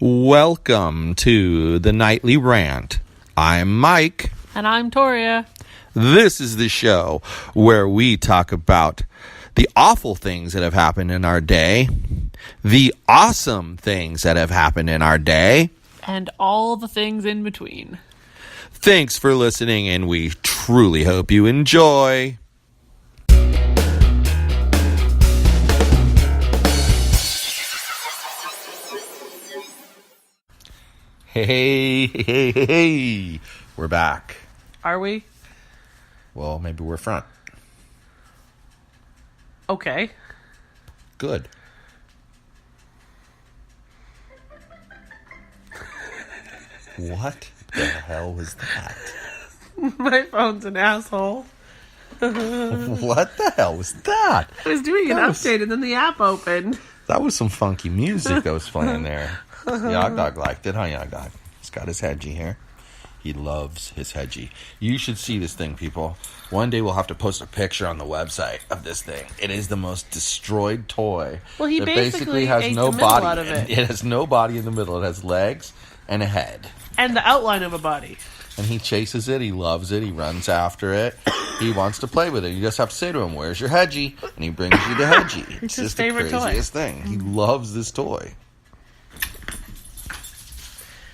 Welcome to the Nightly Rant. I'm Mike. And I'm Toria. This is the show where we talk about the awful things that have happened in our day, the awesome things that have happened in our day, and all the things in between. Thanks for listening, and we truly hope you enjoy. Hey, we're back. Are we? Well, maybe we're front. Okay. Good. What the hell was that? My phone's an asshole. What the hell was that? I was doing an update and then the app opened. That was some funky music that was playing there. Yog Dog liked it, huh, Yog Dog? He's got his hedgie here. He loves his hedgie. You should see this thing, people. One day we'll have to post a picture on the website of this thing. It is the most destroyed toy. Well, he that basically has ate no the middle body. out of it. It has no body in the middle. It has legs and a head. And the outline of a body. And he chases it. He loves it. He runs after it. He wants to play with it. You just have to say to him, "Where's your hedgie?" And he brings you the hedgie. It's just his favorite the craziest thing. He loves this toy.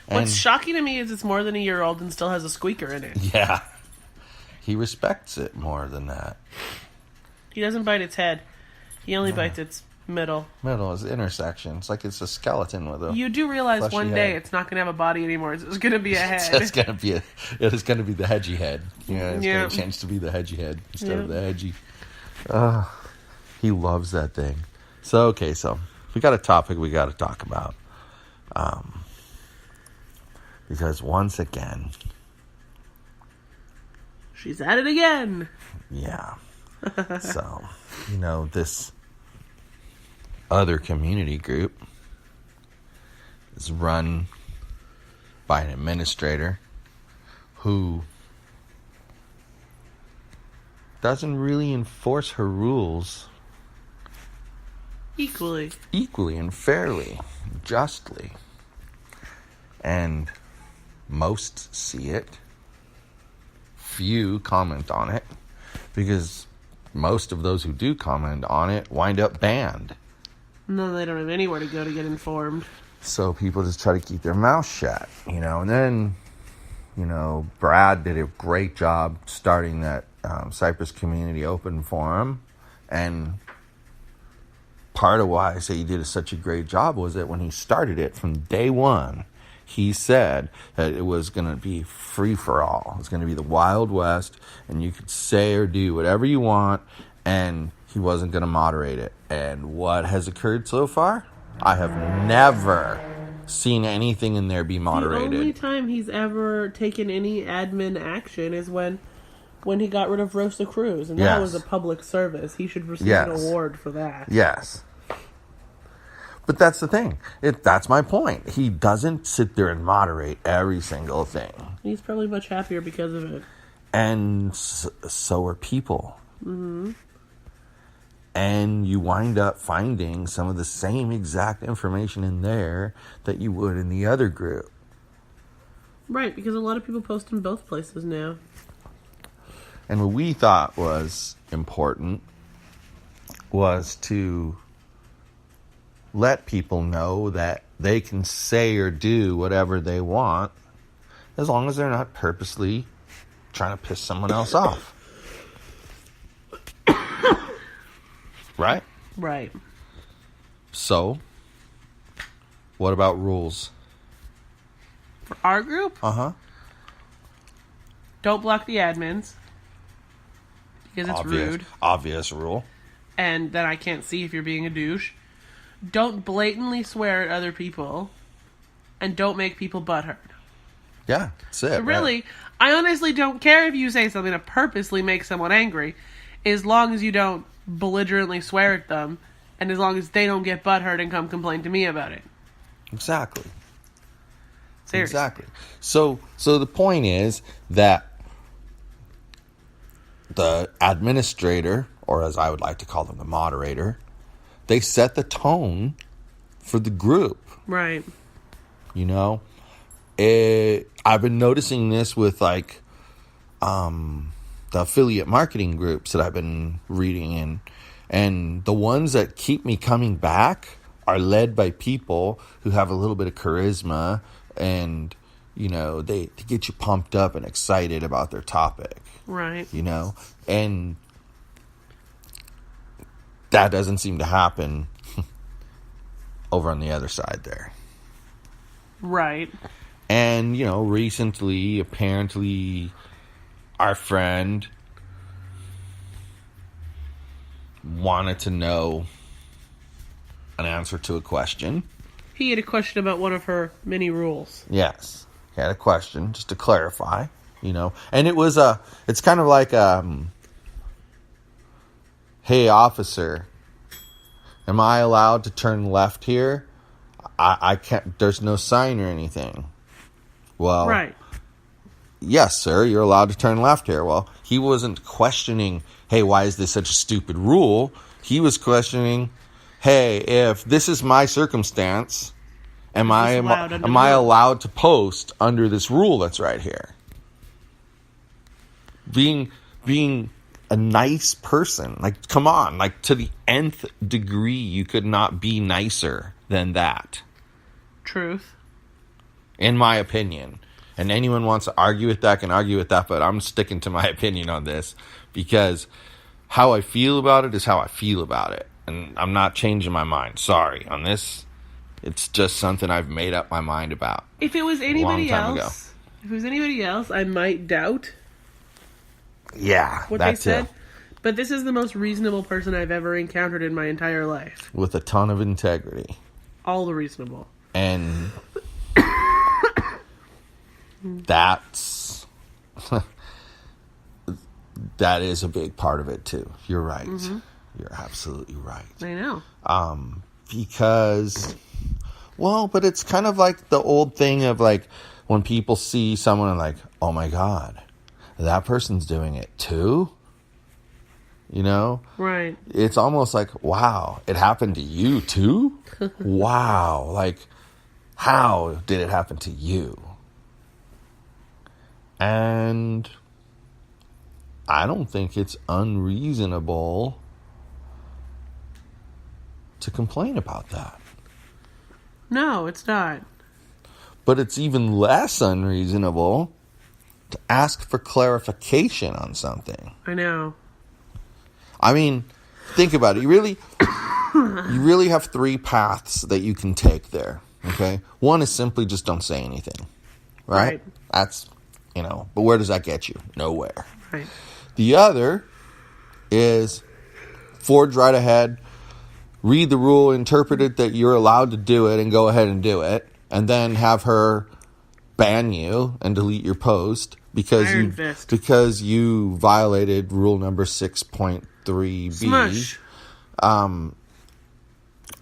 What's shocking to me is it's more than a year old and still has a squeaker in it. Yeah. He respects it more than that. He doesn't bite its head. He only bites its middle. Middle is intersection. It's like it's a skeleton with a... You do realize fleshy one day head. it's not going to have a body anymore. It's just going to be a head. It is going to be the hedgie head. Yeah, it's going to change to be the hedgie head instead of the hedgie. He loves that thing. So we got a topic we got to talk about. Because once again... She's at it again. Yeah. So, this other community group is run by an administrator who doesn't really enforce her rules Equally and fairly, justly. And most see it. Few comment on it, because most of those who do comment on it wind up banned. No, they don't have anywhere to go to get informed. So people just try to keep their mouth shut, and then, Brad did a great job starting that Cypress Community Open Forum, and part of why I say he did such a great job was that when he started it from day one, he said that it was going to be free for all. It was going to be the Wild West, and you could say or do whatever you want, and he wasn't going to moderate it. And what has occurred so far? I have never seen anything in there be moderated. The only time he's ever taken any admin action is when he got rid of Rosa Cruz, and that was a public service. He should receive an award for that. Yes. But that's the thing. That's my point. He doesn't sit there and moderate every single thing. He's probably much happier because of it. And so are people. Mm-hmm. And you wind up finding some of the same exact information in there that you would in the other group. Right, because a lot of people post in both places now. And what we thought was important was to let people know that they can say or do whatever they want as long as they're not purposely trying to piss someone else off. Right? Right. So, what about rules? For our group? Uh-huh. Don't block the admins. Because it's rude. Obvious rule. And then I can't see if you're being a douche. Don't blatantly swear at other people. And don't make people butthurt. Yeah, that's it. Really, I honestly don't care if you say something to purposely make someone angry, as long as you don't belligerently swear at them, and as long as they don't get butthurt and come complain to me about it. Exactly. Seriously. Exactly. So the point is that the administrator, or as I would like to call them, the moderator, they set the tone for the group. Right. you know? I've been noticing this with, like, the affiliate marketing groups that I've been reading in. And the ones that keep me coming back are led by people who have a little bit of charisma and, you know, they get you pumped up and excited about their topic. Right. You know? And that doesn't seem to happen over on the other side there. Right. And, you know, recently, apparently, our friend wanted to know an answer to a question. He had a question about one of her mini rules. Yes. He had a question, just to clarify, you know. And it's kind of like, hey, officer, am I allowed to turn left here? I can't, there's no sign or anything. Well, right. Yes, sir, you're allowed to turn left here. Well, he wasn't questioning, hey, why is this such a stupid rule? He was questioning, hey, if this is my circumstance, am I allowed to post under this rule that's right here? Being a nice person, like, come on, like, to the nth degree, you could not be nicer than that. Truth. In my opinion. And anyone wants to argue with that can argue with that, but I'm sticking to my opinion on this because how I feel about it is how I feel about it. And I'm not changing my mind. Sorry. On this, it's just something I've made up my mind about. If it was anybody else, I might doubt. Yeah, what they said. But this is the most reasonable person I've ever encountered in my entire life. With a ton of integrity. All the reasonable. And that's that is a big part of it too. You're right. Mm-hmm. You're absolutely right. I know. Because, well, but it's kind of like the old thing of like when people see someone and like, oh my God, that person's doing it too. You know? Right. It's almost like, wow, it happened to you too? Wow. Like, how did it happen to you? And I don't think it's unreasonable to complain about that. No, it's not. But it's even less unreasonable to ask for clarification on something. I know. I mean, think about it. You really have three paths that you can take there. Okay? One is simply just don't say anything. Right? That's, you know, but where does that get you? Nowhere. Right. The other is forge right ahead, read the rule, interpret it that you're allowed to do it, and go ahead and do it, and then have her ban you and delete your post because you violated rule number 6.3b. Smush. And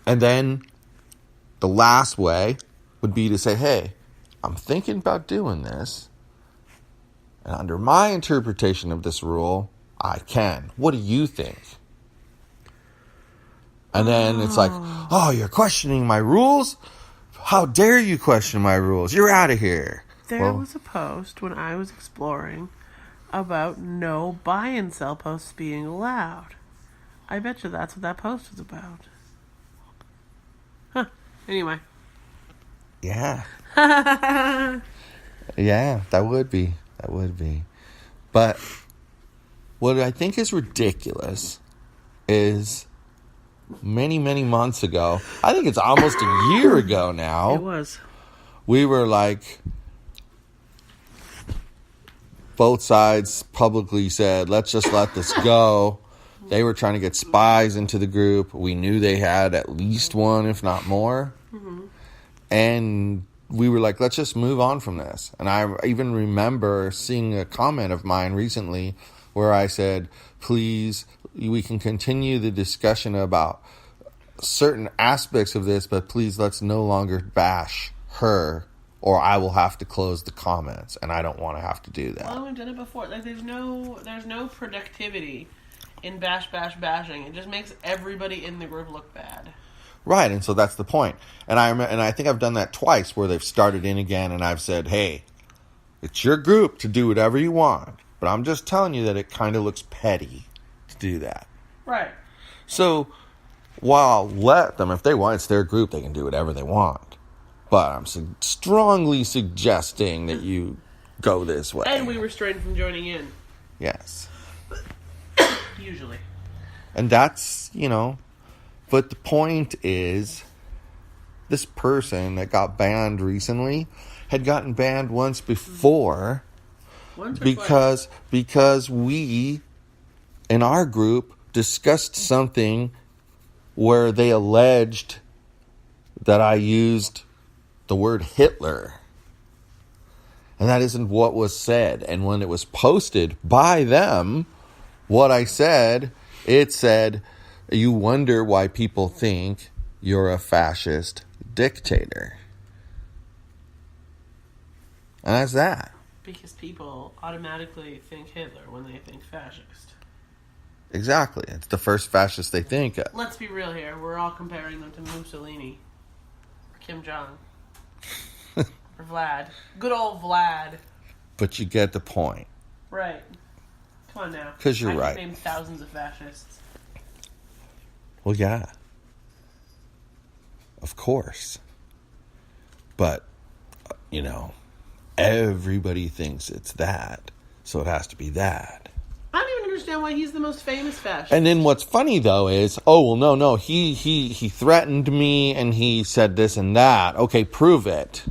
then the last way would be to say, hey, I'm thinking about doing this, and under my interpretation of this rule, I can. What do you think? And then it's like, oh, you're questioning my rules? How dare you question my rules? You're out of here. There was a post when I was exploring about no buy and sell posts being allowed. I bet you that's what that post was about. Huh. Anyway. Yeah. Yeah, that would be. That would be. But what I think is ridiculous is many, many months ago, I think it's almost a year ago now. It was. We were like, both sides publicly said, let's just let this go. They were trying to get spies into the group. We knew they had at least one, if not more. Mm-hmm. And we were like, let's just move on from this. And I even remember seeing a comment of mine recently where I said, please, we can continue the discussion about certain aspects of this, but please let's no longer bash her or I will have to close the comments. And I don't want to have to do that. Well, we've done it before. Like, there's no productivity in bashing. It just makes everybody in the group look bad. Right, and so that's the point. And I think I've done that twice where they've started in again, and I've said, "Hey, it's your group to do whatever you want, but I'm just telling you that it kind of looks petty to do that." Right. So, while I'll let them, if they want, it's their group, they can do whatever they want. But I'm strongly suggesting that you go this way. And we restrain from joining in. Yes. Usually. And that's, but the point is, this person that got banned recently had gotten banned once before because we, in our group, discussed something where they alleged that I used the word Hitler. And that isn't what was said. And when it was posted by them, what I said, it said, "You wonder why people think you're a fascist dictator." And that's that. Because people automatically think Hitler when they think fascist. Exactly. It's the first fascist they think of. Let's be real here. We're all comparing them to Mussolini. Or Kim Jong. Or Vlad. Good old Vlad. But you get the point. Right. Come on now. Because you're right. I can name thousands of fascists. Well, yeah. Of course. But, everybody thinks it's that. So it has to be that. I don't even understand why he's the most famous fascist. And then what's funny, though, is, no, he threatened me and he said this and that. Okay, prove it.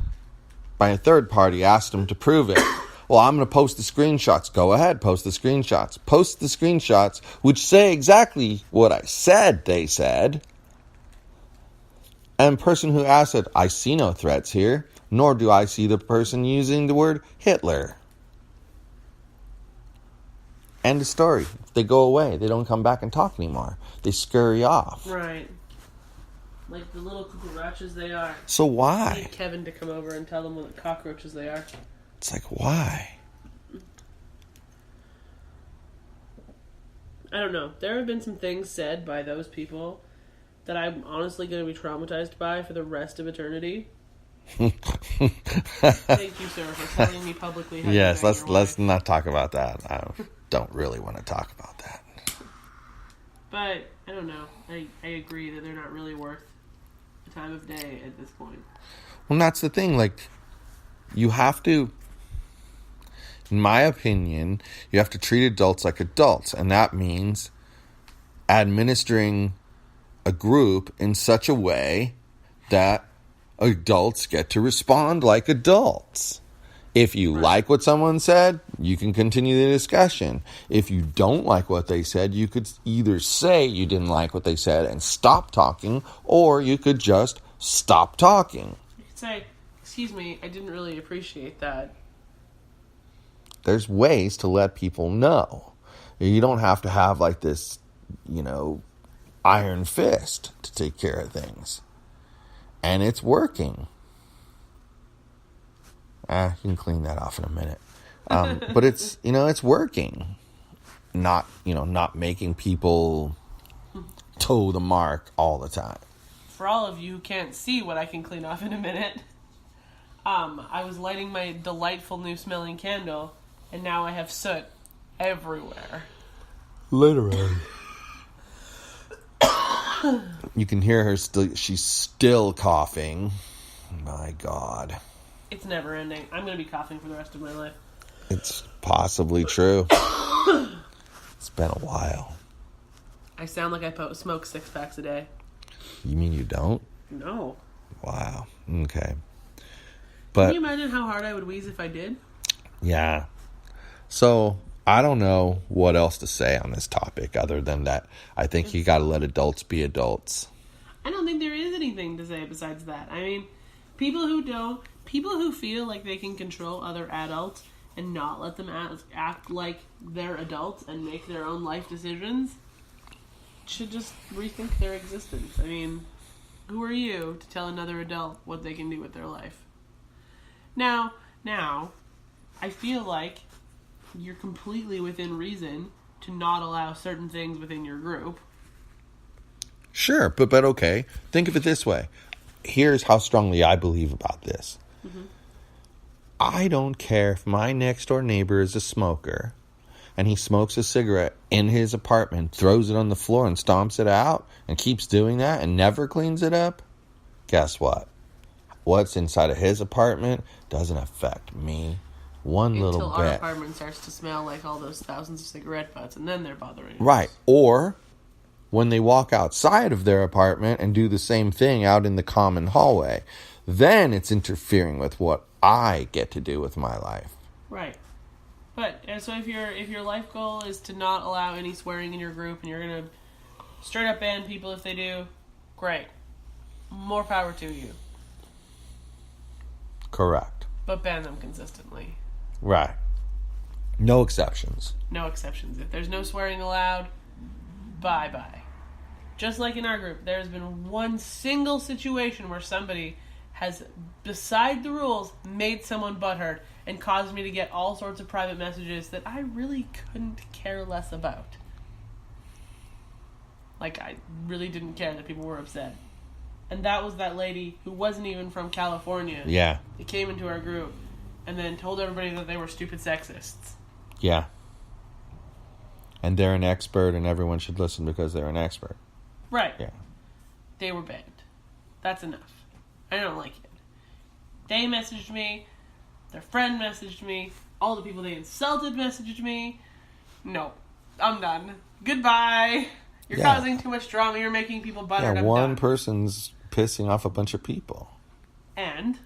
By a third party, asked him to prove it. Well, I'm going to post the screenshots. Go ahead, post the screenshots. Post the screenshots, which say exactly what I said they said. And the person who asked it, I see no threats here, nor do I see the person using the word Hitler. End of story. They go away. They don't come back and talk anymore. They scurry off. Right. Like the little cucarachas they are. So why? I need Kevin to come over and tell them what cockroaches they are. It's like, why? I don't know. There have been some things said by those people that I'm honestly going to be traumatized by for the rest of eternity. Thank you, sir, for telling me publicly how yes, to let's not talk about that. I don't really want to talk about that. But I don't know. I agree that they're not really worth the time of day at this point. Well, that's the thing. Like, you have to, in my opinion, you have to treat adults like adults, and that means administering a group in such a way that adults get to respond like adults. If you like what someone said, you can continue the discussion. If you don't like what they said, you could either say you didn't like what they said and stop talking, or you could just stop talking. You could say, "Excuse me, I didn't really appreciate that." There's ways to let people know. You don't have to have like this, iron fist to take care of things. And it's working. You can clean that off in a minute. But it's, it's working. Not making people toe the mark all the time. For all of you who can't see what I can clean off in a minute, I was lighting my delightful new smelling candle, and now I have soot everywhere. Literally. You can hear her still. She's still coughing. My God. It's never ending. I'm going to be coughing for the rest of my life. It's possibly true. It's been a while. I sound like I smoke 6 packs a day. You mean you don't? No. Wow. Okay. But can you imagine how hard I would wheeze if I did? Yeah. So I don't know what else to say on this topic other than that I think you got to let adults be adults. I don't think there is anything to say besides that. I mean, people who feel like they can control other adults and not let them act like they're adults and make their own life decisions should just rethink their existence. I mean, who are you to tell another adult what they can do with their life? Now, I feel like you're completely within reason to not allow certain things within your group. Sure, but okay. Think of it this way. Here's how strongly I believe about this. I don't care if my next door neighbor is a smoker and he smokes a cigarette in his apartment, throws it on the floor and stomps it out and keeps doing that and never cleans it up. Guess what? What's inside of his apartment doesn't affect me one little bit. Until our apartment starts to smell like all those thousands of cigarette butts, and then they're bothering us. Right. Or when they walk outside of their apartment and do the same thing out in the common hallway, then it's interfering with what I get to do with my life. Right. But so if your life goal is to not allow any swearing in your group and you're going to straight up ban people if they do, great. More power to you. Correct. But ban them consistently. Right. No exceptions. No exceptions. If there's no swearing allowed, bye-bye. Just like in our group, there's been one single situation where somebody has, beside the rules, made someone butthurt and caused me to get all sorts of private messages that I really couldn't care less about. Like, I really didn't care that people were upset. And that was that lady who wasn't even from California. Yeah. They came into our group and then told everybody that they were stupid sexists. Yeah. And they're an expert and everyone should listen because they're an expert. Right. Yeah. They were banned. That's enough. I don't like it. They messaged me. Their friend messaged me. All the people they insulted messaged me. No. I'm done. Goodbye. You're causing too much drama. You're making people buttered. Yeah, one person's pissing off a bunch of people. And,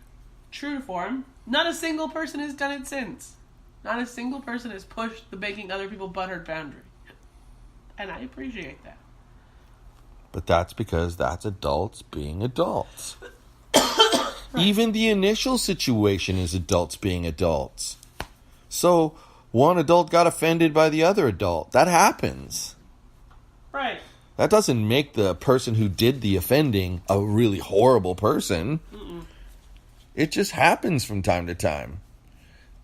true to form, not a single person has done it since. Not a single person has pushed the making other people butthurt boundary. And I appreciate that. But that's because that's adults being adults. Even the initial situation is adults being adults. So, one adult got offended by the other adult. That happens. Right. That doesn't make the person who did the offending a really horrible person. Mm-mm. It just happens from time to time.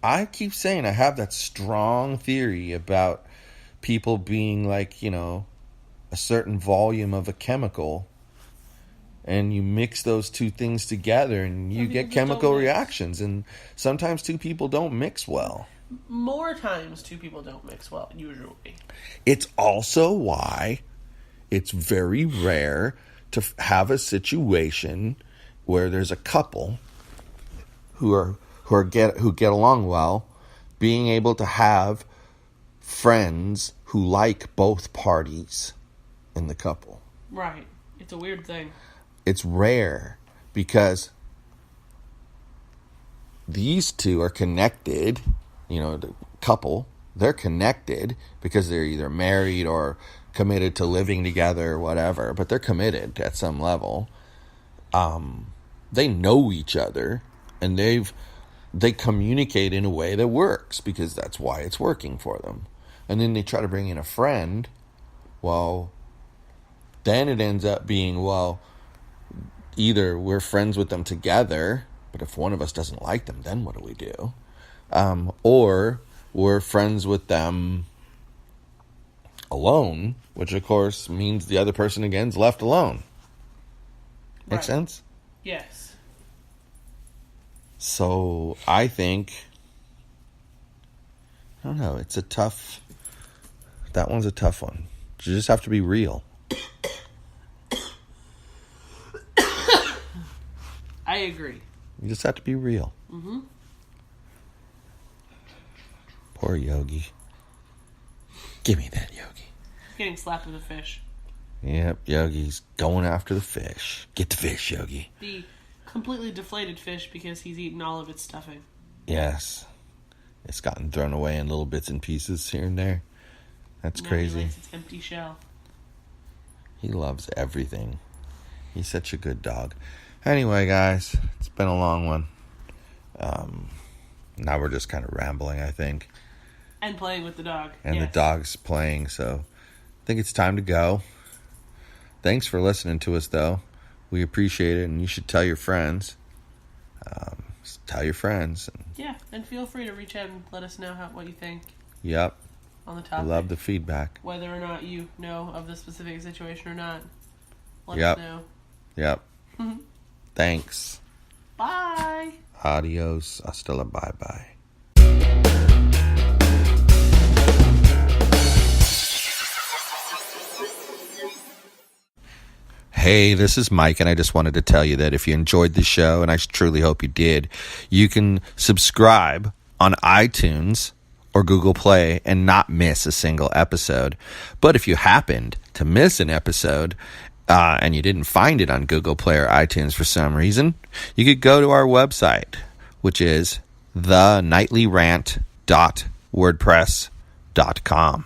I keep saying I have that strong theory about people being like, a certain volume of a chemical. And you mix those two things together and you get chemical reactions. And sometimes two people don't mix well. More times two people don't mix well, usually. It's also why it's very rare to have a situation where there's a couple who get along well, being able to have friends who like both parties in the couple. Right. It's a weird thing. It's rare because these two are connected, the couple, they're connected because they're either married or committed to living together or whatever, but they're committed at some level. They know each other and they communicate in a way that works because that's why it's working for them. And then they try to bring in a friend. Well, then it ends up being, either we're friends with them together, but if one of us doesn't like them, then what do we do? Or we're friends with them alone, which of course means the other person again's left alone. Make sense? Yes. So I think, I don't know, that one's a tough one. You just have to be real. I agree. You just have to be real. Mm-hmm. Poor Yogi. Give me that, Yogi. Getting slapped with a fish. Yep, Yogi's going after the fish. Get the fish, Yogi. The completely deflated fish because he's eaten all of its stuffing. Yes. It's gotten thrown away in little bits and pieces here and there. That's crazy. He likes its empty shell. He loves everything. He's such a good dog. Anyway, guys, it's been a long one. Now we're just kind of rambling, I think. And playing with the dog. And the dog's playing, so I think it's time to go. Thanks for listening to us, though. We appreciate it, and you should tell your friends. Tell your friends. Yeah, and feel free to reach out and let us know what you think. Yep. On the topic. We love the feedback. Whether or not you know of the specific situation or not. Let Yep. us know. Yep. Thanks. Bye. Adios. Hasta la bye-bye. Hey, this is Mike, and I just wanted to tell you that if you enjoyed the show, and I truly hope you did, you can subscribe on iTunes or Google Play and not miss a single episode. But if you happened to miss an episode and you didn't find it on Google Play or iTunes for some reason, you could go to our website, which is thenightly.rant.wordpress.com.